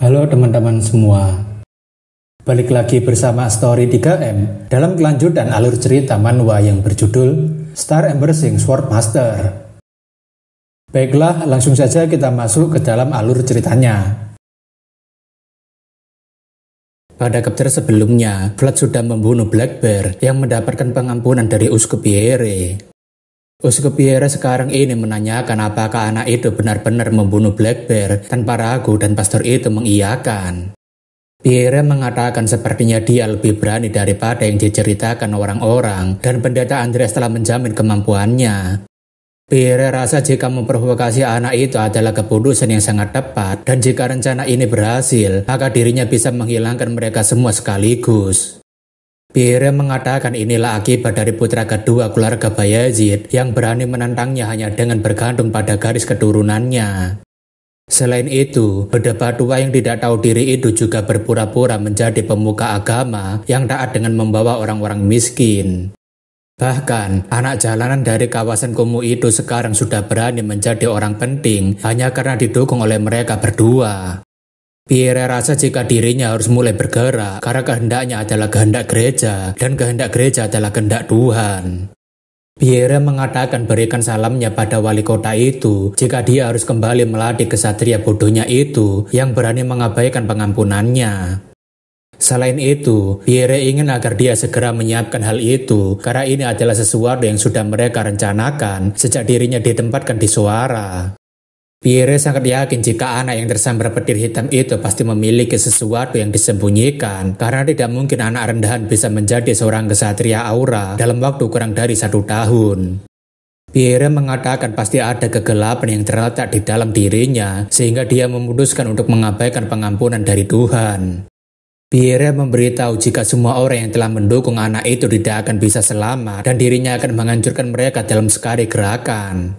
Halo teman-teman semua, balik lagi bersama Story 3M dalam kelanjutan alur cerita manhwa yang berjudul Star Embracing Swordmaster. Baiklah, langsung saja kita masuk ke dalam alur ceritanya. Pada chapter sebelumnya, Vlad sudah membunuh Black Bear yang mendapatkan pengampunan dari Uskup Pierre. Uskup Pierre sekarang ini menanyakan apakah anak itu benar-benar membunuh Black Bear tanpa ragu dan pastor itu mengiyakan. Pierre mengatakan sepertinya dia lebih berani daripada yang diceritakan orang-orang dan pendeta Andreas telah menjamin kemampuannya. Pierre rasa jika memprovokasi anak itu adalah keputusan yang sangat tepat dan jika rencana ini berhasil, maka dirinya bisa menghilangkan mereka semua sekaligus. Pierre mengatakan inilah akibat dari putra kedua keluarga Bayezid yang berani menantangnya hanya dengan bergantung pada garis keturunannya. Selain itu, pedebat tua yang tidak tahu diri itu juga berpura-pura menjadi pemuka agama yang taat dengan membawa orang-orang miskin. Bahkan, anak jalanan dari kawasan kumuh itu sekarang sudah berani menjadi orang penting hanya karena didukung oleh mereka berdua. Pierre rasa jika dirinya harus mulai bergerak karena kehendaknya adalah kehendak gereja dan kehendak gereja adalah kehendak Tuhan. Pierre mengatakan berikan salamnya pada wali kota itu jika dia harus kembali melatih kesatria bodohnya itu yang berani mengabaikan pengampunannya. Selain itu, Pierre ingin agar dia segera menyiapkan hal itu karena ini adalah sesuatu yang sudah mereka rencanakan sejak dirinya ditempatkan di Suara. Pierre sangat yakin jika anak yang tersambar petir hitam itu pasti memiliki sesuatu yang disembunyikan karena tidak mungkin anak rendahan bisa menjadi seorang kesatria aura dalam waktu kurang dari 1 tahun. Pierre mengatakan pasti ada kegelapan yang terletak di dalam dirinya sehingga dia memutuskan untuk mengabaikan pengampunan dari Tuhan. Pierre memberitahu jika semua orang yang telah mendukung anak itu tidak akan bisa selamat dan dirinya akan menghancurkan mereka dalam sekali gerakan.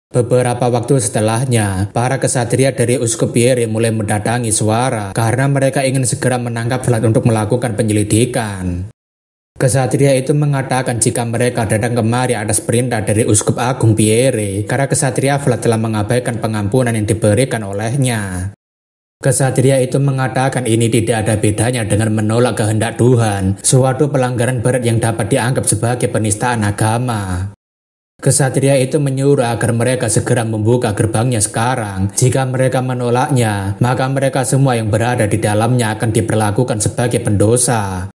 Beberapa waktu setelahnya, para kesatria dari Uskup Pierre mulai mendatangi Suara karena mereka ingin segera menangkap Vlad untuk melakukan penyelidikan. Kesatria itu mengatakan jika mereka datang kemari atas perintah dari Uskup Agung Pierre karena kesatria Vlad telah mengabaikan pengampunan yang diberikan olehnya. Kesatria itu mengatakan ini tidak ada bedanya dengan menolak kehendak Tuhan, suatu pelanggaran berat yang dapat dianggap sebagai penistaan agama. Kesatria itu menyuruh agar mereka segera membuka gerbangnya sekarang. Jika mereka menolaknya, maka mereka semua yang berada di dalamnya akan diperlakukan sebagai pendosa.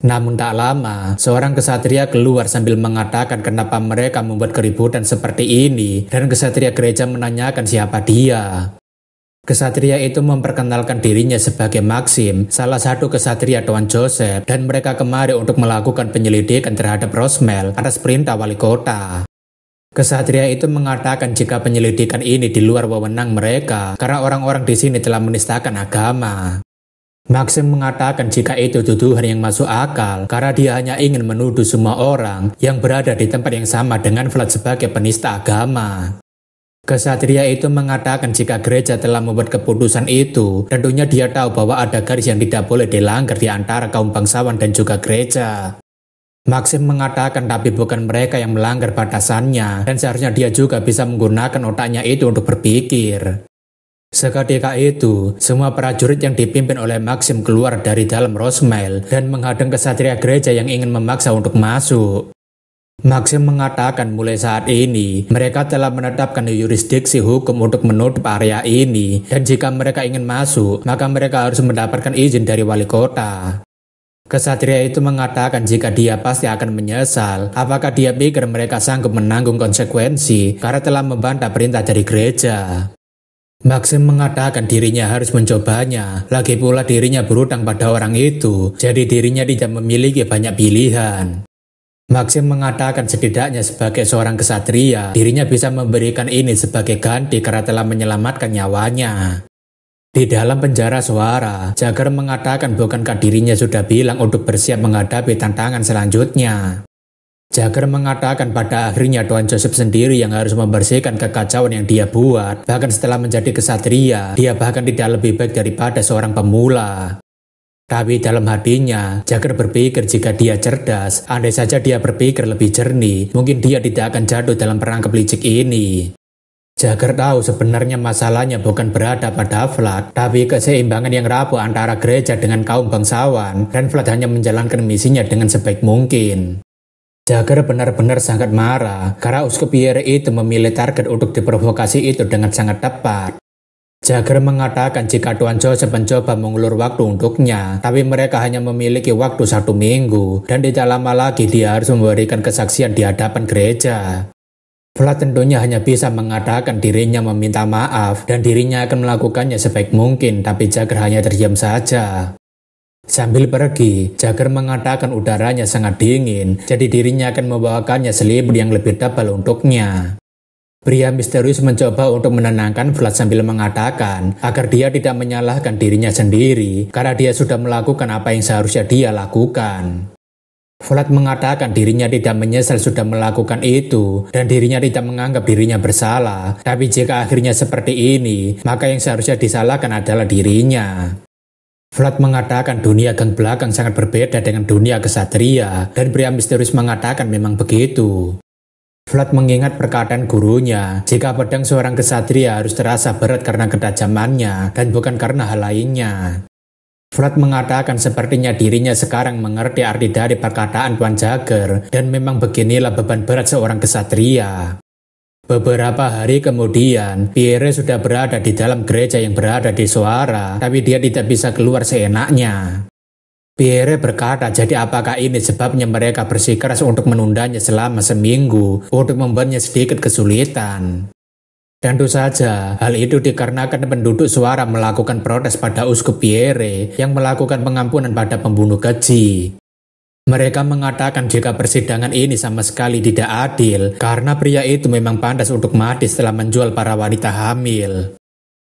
Namun tak lama, seorang kesatria keluar sambil mengatakan kenapa mereka membuat keributan seperti ini dan kesatria gereja menanyakan siapa dia. Kesatria itu memperkenalkan dirinya sebagai Maxim, salah satu kesatria Tuan Joseph, dan mereka kemari untuk melakukan penyelidikan terhadap Rosmel atas perintah wali kota. Kesatria itu mengatakan jika penyelidikan ini di luar wewenang mereka karena orang-orang di sini telah menistakan agama. Maxim mengatakan jika itu tuduhan yang masuk akal karena dia hanya ingin menuduh semua orang yang berada di tempat yang sama dengan Vlad sebagai penista agama. Kesatria itu mengatakan jika gereja telah membuat keputusan itu, tentunya dia tahu bahwa ada garis yang tidak boleh dilanggar di antara kaum bangsawan dan juga gereja. Maxim mengatakan tapi bukan mereka yang melanggar batasannya dan seharusnya dia juga bisa menggunakan otaknya itu untuk berpikir. Seketika itu, semua prajurit yang dipimpin oleh Maxim keluar dari dalam Rosmel dan menghadang kesatria gereja yang ingin memaksa untuk masuk. Maxim mengatakan mulai saat ini, mereka telah menetapkan yurisdiksi hukum untuk menutup area ini dan jika mereka ingin masuk, maka mereka harus mendapatkan izin dari wali kota. Kesatria itu mengatakan jika dia pasti akan menyesal, apakah dia pikir mereka sanggup menanggung konsekuensi karena telah membantah perintah dari gereja. Maxim mengatakan dirinya harus mencobanya, lagi pula dirinya berutang pada orang itu, jadi dirinya tidak memiliki banyak pilihan. Maxim mengatakan setidaknya sebagai seorang kesatria, dirinya bisa memberikan ini sebagai ganti karena telah menyelamatkan nyawanya. Di dalam penjara Suara, Jagger mengatakan bukankah dirinya sudah bilang untuk bersiap menghadapi tantangan selanjutnya. Jagger mengatakan pada akhirnya Tuan Joseph sendiri yang harus membersihkan kekacauan yang dia buat. Bahkan setelah menjadi kesatria, dia bahkan tidak lebih baik daripada seorang pemula. Tapi dalam hatinya, Jagger berpikir jika dia cerdas, andai saja dia berpikir lebih jernih, mungkin dia tidak akan jatuh dalam perangkap licik ini. Jagger tahu sebenarnya masalahnya bukan berada pada Vlad, tapi keseimbangan yang rapuh antara gereja dengan kaum bangsawan, dan Vlad hanya menjalankan misinya dengan sebaik mungkin. Jagger benar-benar sangat marah karena Uskup Pierre itu memilih target untuk diprovokasi itu dengan sangat tepat. Jagger mengatakan jika Tuan Joseph mencoba mengulur waktu untuknya, tapi mereka hanya memiliki waktu 1 minggu, dan tidak lama lagi dia harus memberikan kesaksian di hadapan gereja. Vlad tentunya hanya bisa mengatakan dirinya meminta maaf dan dirinya akan melakukannya sebaik mungkin, tapi Jagger hanya terdiam saja. Sambil pergi, Jagger mengatakan udaranya sangat dingin, jadi dirinya akan membawakannya selimut yang lebih tebal untuknya. Pria misterius mencoba untuk menenangkan Vlad sambil mengatakan agar dia tidak menyalahkan dirinya sendiri karena dia sudah melakukan apa yang seharusnya dia lakukan. Vlad mengatakan dirinya tidak menyesal sudah melakukan itu dan dirinya tidak menganggap dirinya bersalah, tapi jika akhirnya seperti ini, maka yang seharusnya disalahkan adalah dirinya. Vlad mengatakan dunia gang belakang sangat berbeda dengan dunia kesatria, dan pria misterius mengatakan memang begitu. Vlad mengingat perkataan gurunya, jika pedang seorang kesatria harus terasa berat karena ketajamannya dan bukan karena hal lainnya. Vlad mengatakan sepertinya dirinya sekarang mengerti arti dari perkataan Tuan Jagger, dan memang beginilah beban berat seorang kesatria. Beberapa hari kemudian, Pierre sudah berada di dalam gereja yang berada di Soara, tapi dia tidak bisa keluar seenaknya. Pierre berkata, jadi apakah ini sebabnya mereka bersikeras untuk menundanya selama seminggu untuk membuatnya sedikit kesulitan? Tentu saja, hal itu dikarenakan penduduk Soara melakukan protes pada Uskup Pierre yang melakukan pengampunan pada pembunuh keji. Mereka mengatakan jika persidangan ini sama sekali tidak adil karena pria itu memang pantas untuk mati setelah menjual para wanita hamil.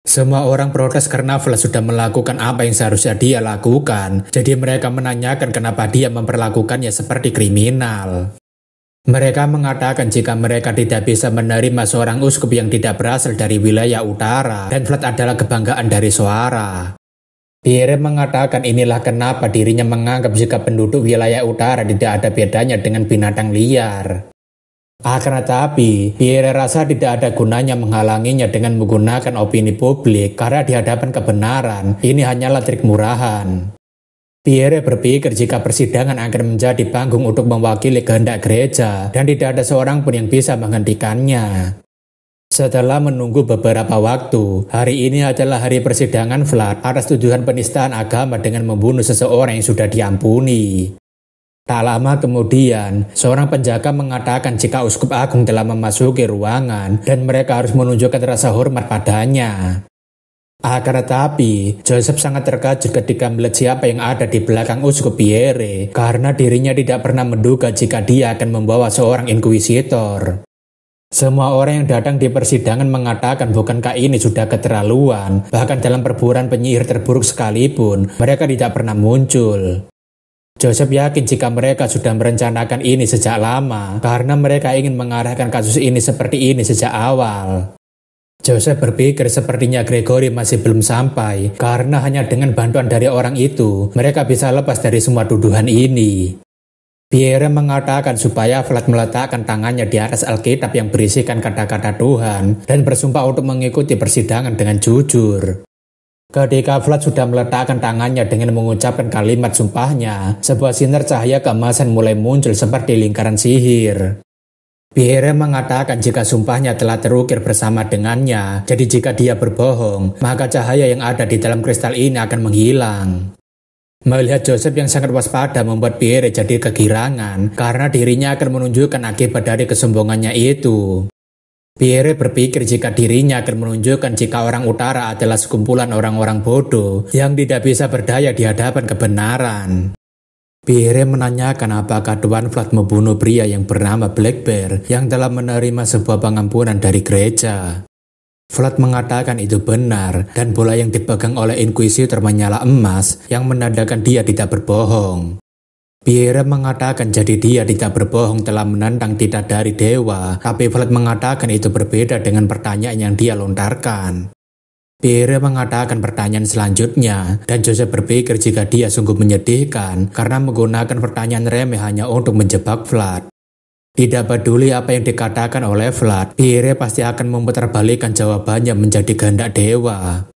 Semua orang protes karena Vlad sudah melakukan apa yang seharusnya dia lakukan, jadi mereka menanyakan kenapa dia memperlakukannya seperti kriminal. Mereka mengatakan jika mereka tidak bisa menerima seorang uskup yang tidak berasal dari wilayah utara, dan Vlad adalah kebanggaan dari Soara. Pierre mengatakan inilah kenapa dirinya menganggap jika penduduk wilayah utara tidak ada bedanya dengan binatang liar. Akan tetapi, Pierre rasa tidak ada gunanya menghalanginya dengan menggunakan opini publik karena di hadapan kebenaran, ini hanyalah trik murahan. Pierre berpikir jika persidangan akan menjadi panggung untuk mewakili kehendak gereja dan tidak ada seorang pun yang bisa menghentikannya. Setelah menunggu beberapa waktu, hari ini adalah hari persidangan Vlad atas tuduhan penistaan agama dengan membunuh seseorang yang sudah diampuni. Tak lama kemudian, seorang penjaga mengatakan jika Uskup Agung telah memasuki ruangan dan mereka harus menunjukkan rasa hormat padanya. Akan tetapi, Joseph sangat terkejut ketika melihat siapa yang ada di belakang Uskup Pierre karena dirinya tidak pernah menduga jika dia akan membawa seorang inkuisitor. Semua orang yang datang di persidangan mengatakan bukankah ini sudah keterlaluan, bahkan dalam perburuan penyihir terburuk sekalipun, mereka tidak pernah muncul. Joseph yakin jika mereka sudah merencanakan ini sejak lama karena mereka ingin mengarahkan kasus ini seperti ini sejak awal. Joseph berpikir sepertinya Gregory masih belum sampai karena hanya dengan bantuan dari orang itu mereka bisa lepas dari semua tuduhan ini. Pierre mengatakan supaya Vlad meletakkan tangannya di atas Alkitab yang berisikan kata-kata Tuhan dan bersumpah untuk mengikuti persidangan dengan jujur. Ketika Vlad sudah meletakkan tangannya dengan mengucapkan kalimat sumpahnya, sebuah sinar cahaya keemasan mulai muncul seperti lingkaran sihir. Pierre mengatakan jika sumpahnya telah terukir bersama dengannya, jadi jika dia berbohong, maka cahaya yang ada di dalam kristal ini akan menghilang. Melihat Joseph yang sangat waspada membuat Pierre jadi kegirangan karena dirinya akan menunjukkan akibat dari kesombongannya itu. Pierre berpikir jika dirinya akan menunjukkan jika orang utara adalah sekumpulan orang-orang bodoh yang tidak bisa berdaya di hadapan kebenaran. Pierre menanyakan apakah Tuan Vlad membunuh pria yang bernama Black Bear yang telah menerima sebuah pengampunan dari gereja. Vlad mengatakan itu benar dan bola yang dipegang oleh inkuisitor menyala emas yang menandakan dia tidak berbohong. Pierre mengatakan jadi dia tidak berbohong telah menantang tidak dari dewa, tapi Vlad mengatakan itu berbeda dengan pertanyaan yang dia lontarkan. Pierre mengatakan pertanyaan selanjutnya, dan Joseph berpikir jika dia sungguh menyedihkan karena menggunakan pertanyaan remeh hanya untuk menjebak Vlad. Tidak peduli apa yang dikatakan oleh Vlad, Pierre pasti akan memutarbalikkan jawabannya menjadi kehendak dewa.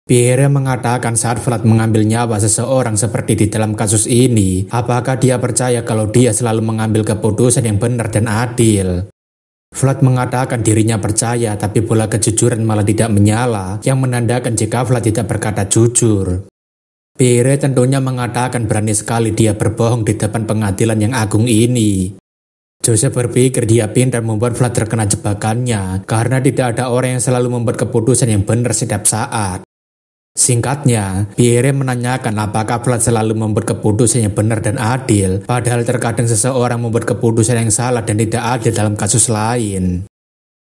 Pierre mengatakan saat Vlad mengambil nyawa seseorang seperti di dalam kasus ini, apakah dia percaya kalau dia selalu mengambil keputusan yang benar dan adil? Vlad mengatakan dirinya percaya, tapi bola kejujuran malah tidak menyala, yang menandakan jika Vlad tidak berkata jujur. Pierre tentunya mengatakan berani sekali dia berbohong di depan pengadilan yang agung ini. Joseph berpikir dia pintar membuat Vlad terkena jebakannya, karena tidak ada orang yang selalu membuat keputusan yang benar setiap saat. Singkatnya, Pierre menanyakan apakah Vlad selalu membuat keputusan yang benar dan adil, padahal terkadang seseorang membuat keputusan yang salah dan tidak adil dalam kasus lain.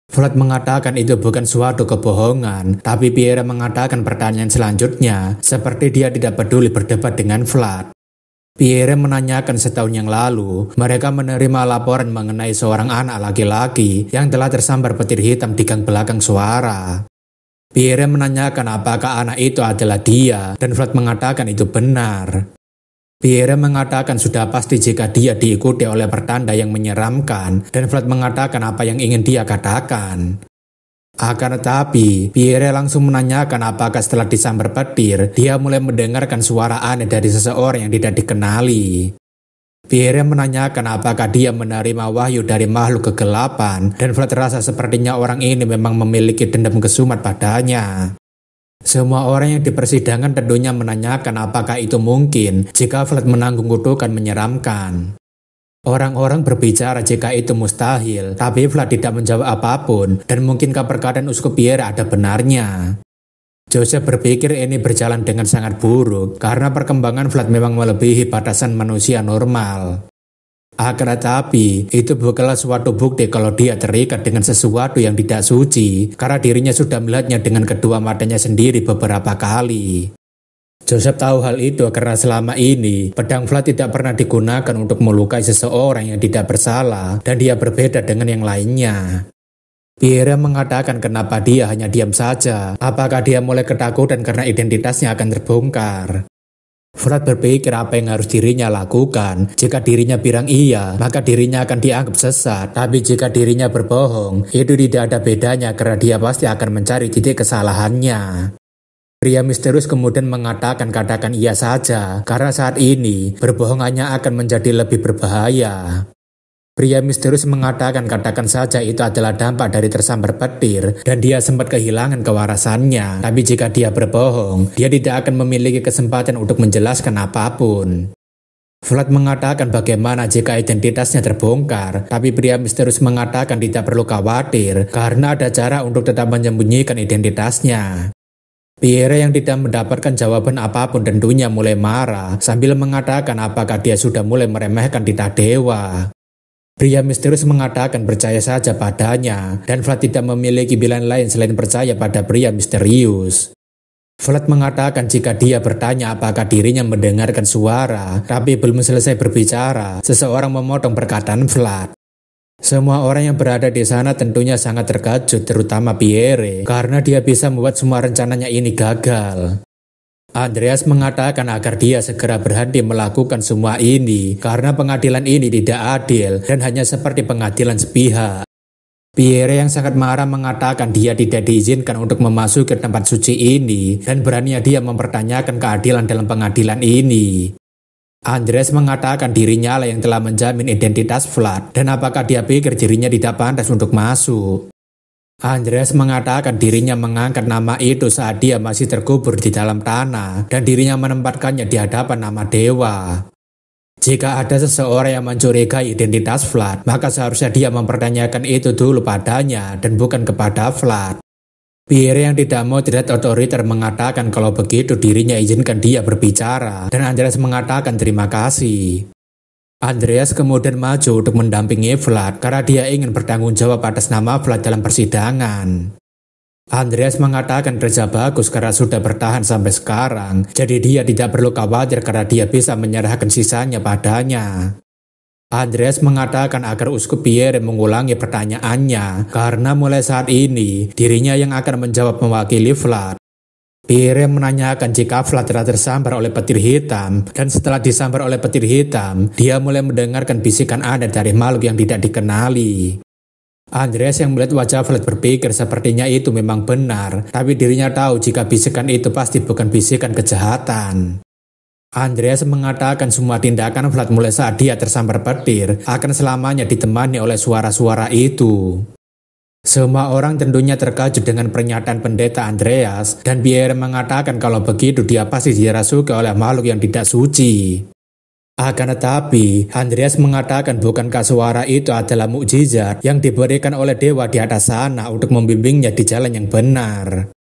Vlad mengatakan itu bukan suatu kebohongan, tapi Pierre mengatakan pertanyaan selanjutnya, seperti dia tidak peduli berdebat dengan Vlad. Pierre menanyakan setahun yang lalu, mereka menerima laporan mengenai seorang anak laki-laki yang telah tersambar petir hitam di gang belakang suara. Pierre menanyakan apakah anak itu adalah dia, dan Vlad mengatakan itu benar. Pierre mengatakan sudah pasti jika dia diikuti oleh pertanda yang menyeramkan, dan Vlad mengatakan apa yang ingin dia katakan. Akan tetapi, Pierre langsung menanyakan apakah setelah disambar petir, dia mulai mendengarkan suara aneh dari seseorang yang tidak dikenali. Pierre menanyakan apakah dia menerima wahyu dari makhluk kegelapan, dan Vlad rasa sepertinya orang ini memang memiliki dendam kesumat padanya. Semua orang yang di persidangan tentunya menanyakan apakah itu mungkin jika Vlad menanggung kutukan menyeramkan. Orang-orang berbicara jika itu mustahil, tapi Vlad tidak menjawab apapun, dan mungkinkah perkataan Uskup Pierre ada benarnya? Joseph berpikir ini berjalan dengan sangat buruk karena perkembangan Vlad memang melebihi batasan manusia normal. Akan tetapi, itu bukanlah suatu bukti kalau dia terikat dengan sesuatu yang tidak suci karena dirinya sudah melihatnya dengan kedua matanya sendiri beberapa kali. Joseph tahu hal itu karena selama ini pedang Vlad tidak pernah digunakan untuk melukai seseorang yang tidak bersalah dan dia berbeda dengan yang lainnya. Pierre mengatakan kenapa dia hanya diam saja, apakah dia mulai ketakutan karena identitasnya akan terbongkar. Vlad berpikir apa yang harus dirinya lakukan. Jika dirinya bilang iya, maka dirinya akan dianggap sesat, tapi jika dirinya berbohong, itu tidak ada bedanya karena dia pasti akan mencari titik kesalahannya. Pria misterius kemudian mengatakan katakan iya saja, karena saat ini berbohongannya akan menjadi lebih berbahaya. Pria misterius mengatakan katakan saja itu adalah dampak dari tersambar petir dan dia sempat kehilangan kewarasannya. Tapi jika dia berbohong, dia tidak akan memiliki kesempatan untuk menjelaskan apapun. Vlad mengatakan bagaimana jika identitasnya terbongkar, tapi pria misterius mengatakan tidak perlu khawatir karena ada cara untuk tetap menyembunyikan identitasnya. Pierre yang tidak mendapatkan jawaban apapun tentunya mulai marah sambil mengatakan apakah dia sudah mulai meremehkan titah dewa. Pria misterius mengatakan percaya saja padanya, dan Vlad tidak memiliki pilihan lain selain percaya pada pria misterius. Vlad mengatakan jika dia bertanya apakah dirinya mendengarkan suara, tapi belum selesai berbicara, seseorang memotong perkataan Vlad. Semua orang yang berada di sana tentunya sangat terkejut, terutama Pierre, karena dia bisa membuat semua rencananya ini gagal. Andreas mengatakan agar dia segera berhenti melakukan semua ini karena pengadilan ini tidak adil dan hanya seperti pengadilan sepihak. Pierre yang sangat marah mengatakan dia tidak diizinkan untuk memasuki tempat suci ini dan berani dia mempertanyakan keadilan dalam pengadilan ini. Andreas mengatakan dirinya lah yang telah menjamin identitas Vlad dan apakah dia pikir dirinya tidak pantas untuk masuk. Andreas mengatakan dirinya mengangkat nama itu saat dia masih terkubur di dalam tanah dan dirinya menempatkannya di hadapan nama dewa. Jika ada seseorang yang mencurigai identitas Vlad, maka seharusnya dia mempertanyakan itu dulu padanya dan bukan kepada Vlad. Pierre yang tidak mau terlihat otoriter mengatakan kalau begitu dirinya izinkan dia berbicara dan Andreas mengatakan terima kasih. Andreas kemudian maju untuk mendampingi Vlad karena dia ingin bertanggung jawab atas nama Vlad dalam persidangan. Andreas mengatakan kerja bagus karena sudah bertahan sampai sekarang, jadi dia tidak perlu khawatir karena dia bisa menyerahkan sisanya padanya. Andreas mengatakan agar Uskup Pierre mengulangi pertanyaannya karena mulai saat ini dirinya yang akan menjawab mewakili Vlad. Pierre menanyakan jika Vlad telah tersambar oleh petir hitam, dan setelah disambar oleh petir hitam, dia mulai mendengarkan bisikan aneh dari makhluk yang tidak dikenali. Andreas yang melihat wajah Vlad berpikir sepertinya itu memang benar, tapi dirinya tahu jika bisikan itu pasti bukan bisikan kejahatan. Andreas mengatakan semua tindakan Vlad mulai saat dia tersambar petir akan selamanya ditemani oleh suara-suara itu. Semua orang tentunya terkejut dengan pernyataan pendeta Andreas, dan Pierre mengatakan kalau begitu dia pasti dirasuki oleh makhluk yang tidak suci. Akan tetapi, Andreas mengatakan bukankah suara itu adalah mukjizat yang diberikan oleh dewa di atas sana untuk membimbingnya di jalan yang benar.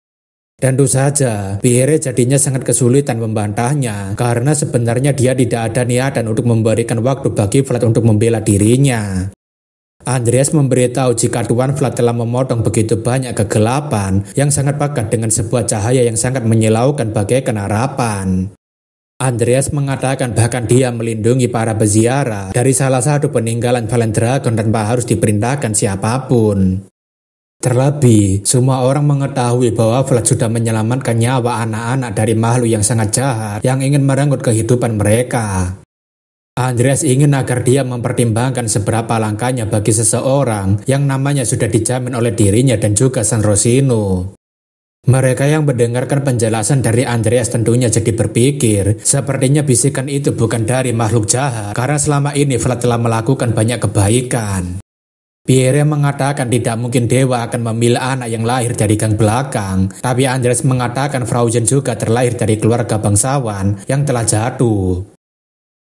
Tentu saja, Pierre jadinya sangat kesulitan membantahnya karena sebenarnya dia tidak ada niatan untuk memberikan waktu bagi Vlad untuk membela dirinya. Andreas memberitahu jika Tuan Vlad telah memotong begitu banyak kegelapan yang sangat pekat dengan sebuah cahaya yang sangat menyilaukan bagaikan harapan. Andreas mengatakan bahkan dia melindungi para peziarah dari salah satu peninggalan Fallen Dragon tanpa harus diperintahkan siapapun. Terlebih, semua orang mengetahui bahwa Vlad sudah menyelamatkan nyawa anak-anak dari makhluk yang sangat jahat yang ingin merenggut kehidupan mereka. Andreas ingin agar dia mempertimbangkan seberapa langkahnya bagi seseorang yang namanya sudah dijamin oleh dirinya dan juga San Rosino. Mereka yang mendengarkan penjelasan dari Andreas tentunya jadi berpikir, sepertinya bisikan itu bukan dari makhluk jahat karena selama ini Vlad telah melakukan banyak kebaikan. Pierre mengatakan tidak mungkin dewa akan memilih anak yang lahir dari gang belakang, tapi Andreas mengatakan Frauchen juga terlahir dari keluarga bangsawan yang telah jatuh.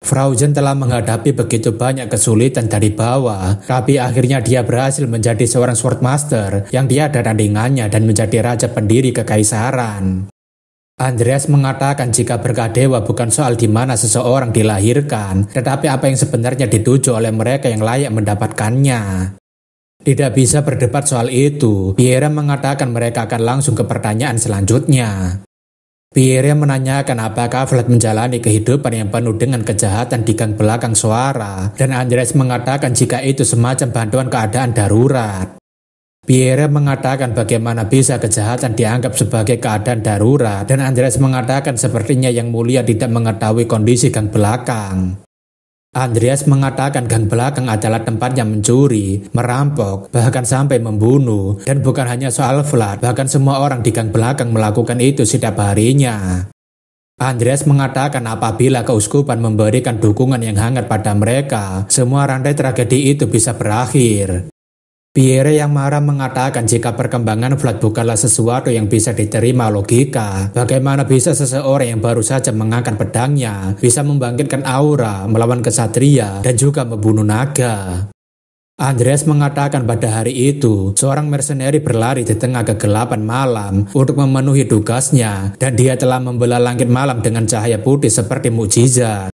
Frauchen telah menghadapi begitu banyak kesulitan dari bawah, tapi akhirnya dia berhasil menjadi seorang swordmaster yang tiada tandingannya dan menjadi raja pendiri kekaisaran. Andreas mengatakan jika berkah dewa bukan soal di mana seseorang dilahirkan, tetapi apa yang sebenarnya dituju oleh mereka yang layak mendapatkannya. Tidak bisa berdebat soal itu, Pierre mengatakan mereka akan langsung ke pertanyaan selanjutnya. Pierre menanyakan apakah Vlad menjalani kehidupan yang penuh dengan kejahatan di gang belakang suara, dan Andreas mengatakan jika itu semacam bantuan keadaan darurat. Pierre mengatakan bagaimana bisa kejahatan dianggap sebagai keadaan darurat, dan Andreas mengatakan sepertinya yang mulia tidak mengetahui kondisi gang belakang. Andreas mengatakan gang belakang adalah tempatnya mencuri, merampok, bahkan sampai membunuh, dan bukan hanya soal Vlad, bahkan semua orang di gang belakang melakukan itu setiap harinya. Andreas mengatakan apabila keuskupan memberikan dukungan yang hangat pada mereka, semua rantai tragedi itu bisa berakhir. Pierre yang marah mengatakan jika perkembangan Vlad bukanlah sesuatu yang bisa diterima logika, bagaimana bisa seseorang yang baru saja mengangkat pedangnya bisa membangkitkan aura, melawan kesatria, dan juga membunuh naga. Andreas mengatakan pada hari itu, seorang mercenary berlari di tengah kegelapan malam untuk memenuhi tugasnya, dan dia telah membelah langit malam dengan cahaya putih seperti mukjizat.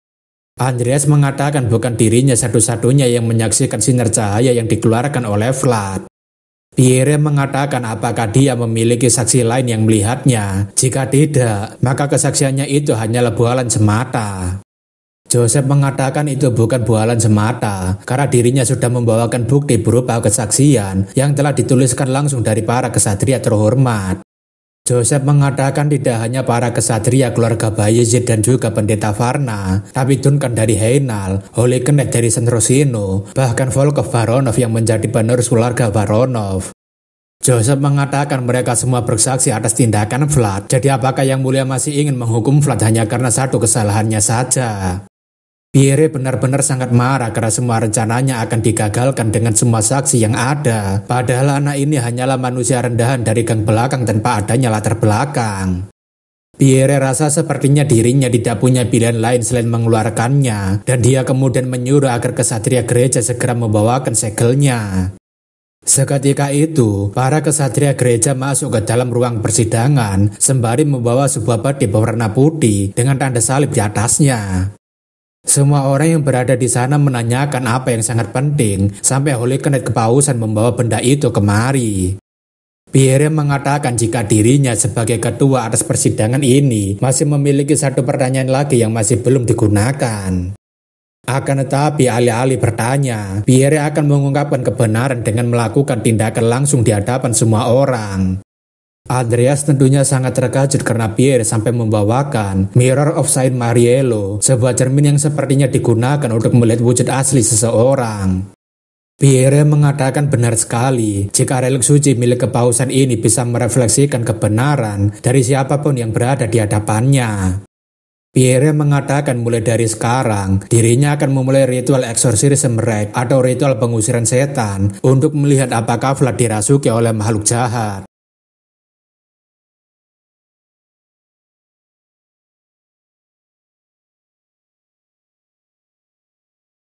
Andreas mengatakan bukan dirinya satu-satunya yang menyaksikan sinar cahaya yang dikeluarkan oleh Vlad. Pierre mengatakan apakah dia memiliki saksi lain yang melihatnya. Jika tidak, maka kesaksiannya itu hanyalah bualan semata. Joseph mengatakan itu bukan bualan semata, karena dirinya sudah membawakan bukti berupa kesaksian yang telah dituliskan langsung dari para kesatria terhormat. Joseph mengatakan tidak hanya para kesatria keluarga Bayezid dan juga pendeta Varna, tapi Duncan dari Heinal, Holy Knight dari San Rosino, bahkan Volkov Varonov yang menjadi penerus keluarga Varonov. Joseph mengatakan mereka semua bersaksi atas tindakan Vlad, jadi apakah yang mulia masih ingin menghukum Vlad hanya karena satu kesalahannya saja? Pierre benar-benar sangat marah karena semua rencananya akan digagalkan dengan semua saksi yang ada. Padahal anak ini hanyalah manusia rendahan dari gang belakang tanpa adanya latar belakang. Pierre rasa sepertinya dirinya tidak punya pilihan lain selain mengeluarkannya, dan dia kemudian menyuruh agar kesatria gereja segera membawakan segelnya. Seketika itu, para kesatria gereja masuk ke dalam ruang persidangan sembari membawa sebuah peti berwarna putih dengan tanda salib di atasnya. Semua orang yang berada di sana menanyakan apa yang sangat penting sampai Holy Knight kepausan membawa benda itu kemari. Pierre mengatakan jika dirinya sebagai ketua atas persidangan ini masih memiliki satu pertanyaan lagi yang masih belum digunakan. Akan tetapi alih-alih bertanya, Pierre akan mengungkapkan kebenaran dengan melakukan tindakan langsung di hadapan semua orang. Andreas tentunya sangat terkejut karena Pierre sampai membawakan Mirror of Saint Mariello, sebuah cermin yang sepertinya digunakan untuk melihat wujud asli seseorang. Pierre mengatakan benar sekali jika relik suci milik kepausan ini bisa merefleksikan kebenaran dari siapapun yang berada di hadapannya. Pierre mengatakan mulai dari sekarang, dirinya akan memulai ritual exorcism rite atau ritual pengusiran setan untuk melihat apakah Vlad dirasuki oleh makhluk jahat.